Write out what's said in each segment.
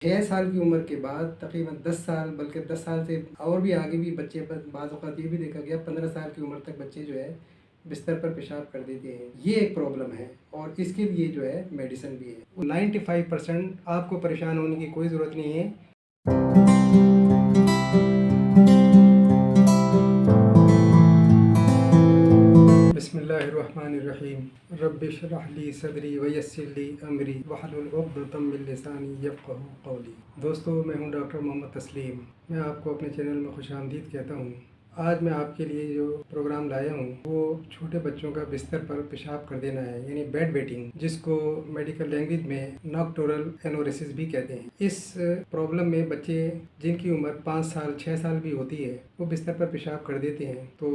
6 साल की उम्र के बाद तकरीबन 10 साल, बल्कि 10 साल से और भी आगे भी बच्चे पर बाज़ औक़ात ये भी देखा गया 15 साल की उम्र तक बच्चे जो है बिस्तर पर पेशाब कर देते हैं। ये एक प्रॉब्लम है और इसके लिए जो है मेडिसिन भी है। 95% आपको परेशान होने की कोई ज़रूरत नहीं है। बिस्मिल्लाहिर्रहमानिर्रहीम। रब्बि इश्रह ली सदरी वयस्सिर ली अमरी वहलुल उक़दतम मिन लिसानी यफ़क़हू क़ौली। दोस्तों, मैं हूं डॉक्टर मोहम्मद तस्लीम। मैं आपको अपने चैनल में खुशामदीद कहता हूं। आज मैं आपके लिए जो प्रोग्राम लाया हूं वो छोटे बच्चों का बिस्तर पर पेशाब कर देना है, यानी बेड वेटिंग, जिसको मेडिकल लैंग्वेज में नॉक्टोरल एनोरेसिस भी कहते हैं। इस प्रॉब्लम में बच्चे जिनकी उम्र 5 साल 6 साल भी होती है वो बिस्तर पर पेशाब कर देते हैं। तो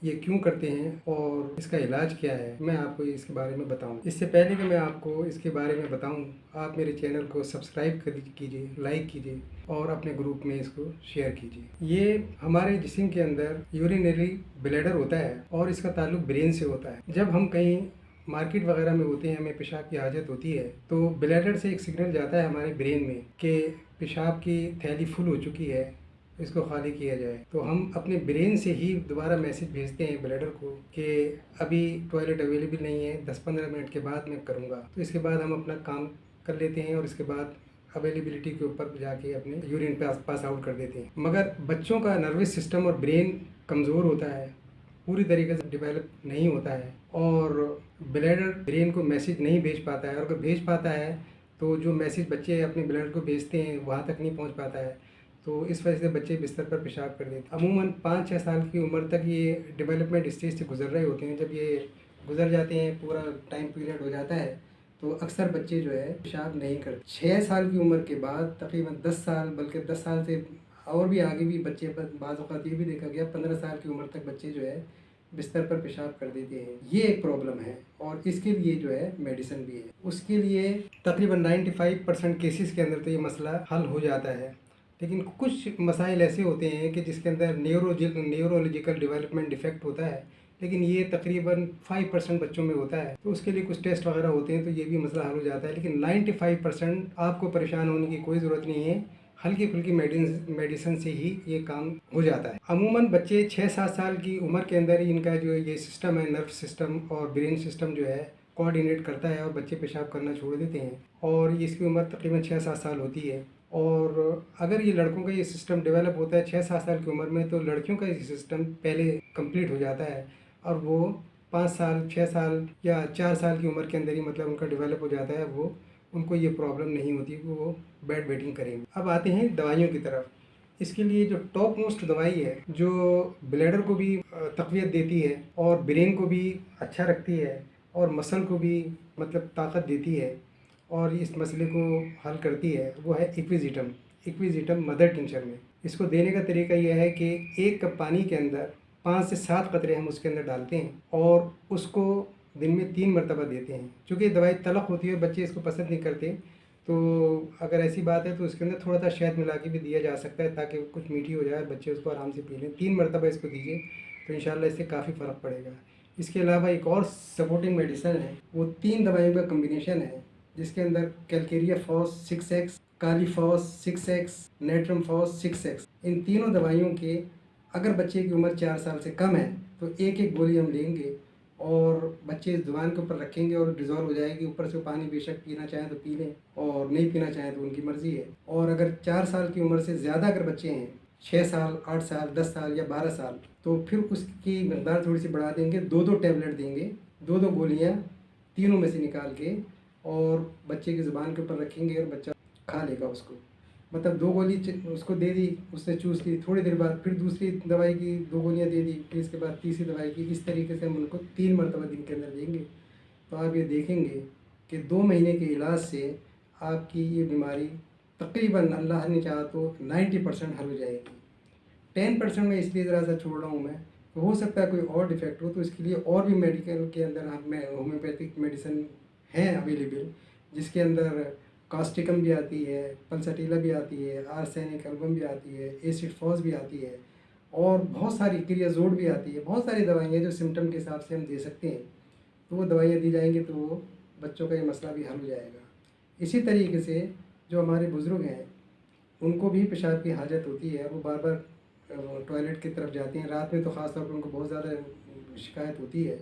ये क्यों करते हैं और इसका इलाज क्या है, मैं आपको इसके बारे में बताऊं। इससे पहले कि मैं आपको इसके बारे में बताऊं, आप मेरे चैनल को सब्सक्राइब कीजिए, लाइक कीजिए और अपने ग्रुप में इसको शेयर कीजिए। ये हमारे जिस्म के अंदर यूरिनरी ब्लैडर होता है और इसका ताल्लुक ब्रेन से होता है। जब हम कहीं मार्केट वगैरह में होते हैं, हमें पेशाब की हाजत होती है, तो ब्लैडर से एक सिग्नल जाता है हमारे ब्रेन में कि पेशाब की थैली फुल हो चुकी है, इसको खाली किया जाए। तो हम अपने ब्रेन से ही दोबारा मैसेज भेजते हैं ब्लैडर को कि अभी टॉयलेट अवेलेबल नहीं है, 10-15 मिनट के बाद मैं करूँगा। तो इसके बाद हम अपना काम कर लेते हैं और इसके बाद अवेलेबिलिटी के ऊपर जाके अपने यूरिन पास आउट कर देते हैं। मगर बच्चों का नर्वस सिस्टम और ब्रेन कमज़ोर होता है, पूरी तरीके से डेवलप नहीं होता है और ब्लैडर ब्रेन को मैसेज नहीं भेज पाता है। और अगर भेज पाता है तो जो मैसेज बच्चे अपने ब्लैडर को भेजते हैं वहाँ तक नहीं पहुँच पाता है। तो इस वजह से बच्चे बिस्तर पर पेशाब कर देते हैं। अमूमन 5-6 साल की उम्र तक ये डेवलपमेंट स्टेज से गुजर रहे होते हैं। जब ये गुजर जाते हैं, पूरा टाइम पीरियड हो जाता है, तो अक्सर बच्चे जो है पेशाब नहीं करते। 6 साल की उम्र के बाद तकरीबन 10 साल, बल्कि 10 साल से और भी आगे भी बच्चे पर बाज़ औक़ात ये भी देखा गया 15 साल की उम्र तक बच्चे जो है बिस्तर पर पेशाब कर देते हैं। ये एक प्रॉब्लम है और इसके लिए जो है मेडिसिन भी है। उसके लिए तकरीबन 95% केसेस के अंदर तो ये मसला हल हो जाता है। लेकिन कुछ मसाइल ऐसे होते हैं कि जिसके अंदर न्यूरोलॉजिकल डेवलपमेंट डिफेक्ट होता है, लेकिन ये तकरीबन 5% बच्चों में होता है। तो उसके लिए कुछ टेस्ट वगैरह होते हैं, तो ये भी मसला हल हो जाता है। लेकिन 95% आपको परेशान होने की कोई ज़रूरत नहीं है। हल्की फुल्की मेडिसिन से ही ये काम हो जाता है। अमूमन बच्चे 6-7 साल की उम्र के अंदर ही इनका जो ये सिस्टम है, नर्व सिस्टम और ब्रेन सिस्टम जो है कोऑर्डिनेट करता है और बच्चे पेशाब करना छोड़ देते हैं। और इसकी उम्र तकरीबन 6-7 साल होती है। और अगर ये लड़कों का ये सिस्टम डेवलप होता है 6-7 साल की उम्र में, तो लड़कियों का ये सिस्टम पहले कंप्लीट हो जाता है और वो 5 साल 6 साल या 4 साल की उम्र के अंदर ही मतलब उनका डेवलप हो जाता है। वो उनको ये प्रॉब्लम नहीं होती कि वो बेड वेटिंग करेंगे। अब आते हैं दवाइयों की तरफ। इसके लिए जो टॉप मोस्ट दवाई है, जो ब्लैडर को भी तक़वियत देती है और ब्रेन को भी अच्छा रखती है और मसल को भी मतलब ताकत देती है और इस मसले को हल करती है, वो है इक्विजिटम मदर टिंचर में। इसको देने का तरीका यह है कि 1 कप पानी के अंदर 5 से 7 कतरे हम उसके अंदर डालते हैं और उसको दिन में 3 मरतबा देते हैं। चूँकि दवाई तलख़ होती है, बच्चे इसको पसंद नहीं करते, तो अगर ऐसी बात है तो उसके अंदर थोड़ा सा शहद मिला के भी दिया जा सकता है ताकि कुछ मीठी हो जाए, बच्चे उसको आराम से पी लें। 3 मरतबा इसको दीजिए तो इंशाल्लाह इससे काफ़ी फ़र्क पड़ेगा। इसके अलावा एक और सपोर्टिंग मेडिसिन है, वो 3 दवाइयों का कम्बिनेशन है, जिसके अंदर calcarea phos 6x, kali phos 6x, natrum phos 6x, इन तीनों दवाइयों के अगर बच्चे की उम्र 4 साल से कम है तो एक गोली हम लेंगे और बच्चे इस ज़ुबान के ऊपर रखेंगे और डिज़ोल्व हो जाएगी। ऊपर से पानी बेशक पीना चाहें तो पी लें और नहीं पीना चाहें तो उनकी मर्ज़ी है। और अगर 4 साल की उम्र से ज़्यादा अगर बच्चे हैं, 6 साल 8 साल 10 साल या 12 साल, तो फिर उसकी मकदार थोड़ी सी बढ़ा देंगे। 2-2 टैबलेट देंगे, 2-2 गोलियाँ तीनों में से निकाल के और बच्चे की ज़ुबान के ऊपर रखेंगे और बच्चा खा लेगा उसको। मतलब 2 गोली उसको दे दी, उसने चूस ली, थोड़ी देर बाद फिर दूसरी दवाई की 2 गोलियाँ दे दी, फिर इसके बाद तीसरी दवाई की। इस तरीके से हम उनको 3 मरतबा दिन के अंदर देंगे। तो आप ये देखेंगे कि 2 महीने के इलाज से आपकी ये बीमारी तकरीबन अल्लाह ने चाहा तो 90% हल हो जाएगी। 10% में इसलिए ज़रा सा छोड़ रहा हूँ मैं, तो हो सकता है कोई और डिफेक्ट हो, तो इसके लिए और भी मेडिकल के अंदर हमें होम्योपैथिक मेडिसिन हैं अवेलेबल, जिसके अंदर कास्टिकम भी आती है, पल्सटीला भी आती है, आर्सेनिक एल्बम भी आती है, एसिड फॉस भी आती है और बहुत सारी क्रियाजोड भी आती है। बहुत सारी दवाइयाँ जो सिम्टम के हिसाब से हम दे सकते हैं, तो वो दवाइयाँ दी जाएंगी तो वो बच्चों का ये मसला भी हल हो जाएगा। इसी तरीके से جو ہمارے بزرگ ہیں ان کو بھی پیشاب کی حاجت ہوتی ہے، وہ بار بار ٹوائلٹ کی طرف جاتے ہیں، رات میں تو خاص طور پر ان کو بہت زیادہ شکایت ہوتی ہے۔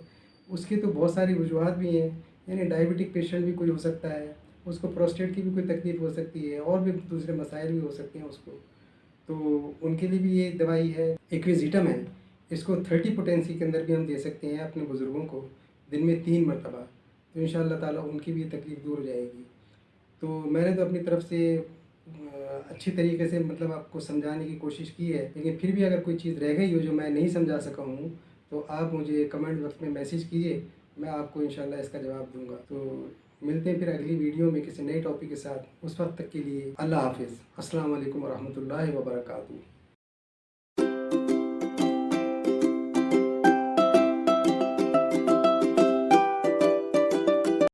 اس کی تو بہت ساری وجوہات بھی ہیں، یعنی ڈائبٹک پیشنٹ بھی کوئی ہو سکتا ہے، اس کو پروسٹیٹ کی بھی کوئی تکلیف ہو سکتی ہے، اور بھی دوسرے مسائل بھی ہو سکتے ہیں اس کو، تو ان کے لیے بھی یہ دوائی ہے ایکویزیٹم ہے۔ اس کو 30 پوٹینسی کے اندر بھی ہم دے سکتے ہیں اپنے بزرگوں کو دن میں 3 مرتبہ، تو ان شاء اللہ تعالیٰ ان کی بھی تکلیف دور ہو جائے گی۔ تو میں نے تو اپنی طرف سے اچھی طریقے سے مطلب آپ کو سمجھانے کی کوشش کی ہے، لیکن پھر بھی اگر کوئی چیز رہ گئی ہو جو میں نہیں سمجھا سکا ہوں تو آپ مجھے کمنٹ باکس میں میسیج کیجیے، میں آپ کو انشاءاللہ اس کا جواب دوں گا۔ تو ملتے ہیں پھر اگلی ویڈیو میں کسی نئے ٹاپک کے ساتھ، اس وقت تک کے لیے اللہ حافظ، السلام علیکم ورحمۃ اللہ وبرکاتہ۔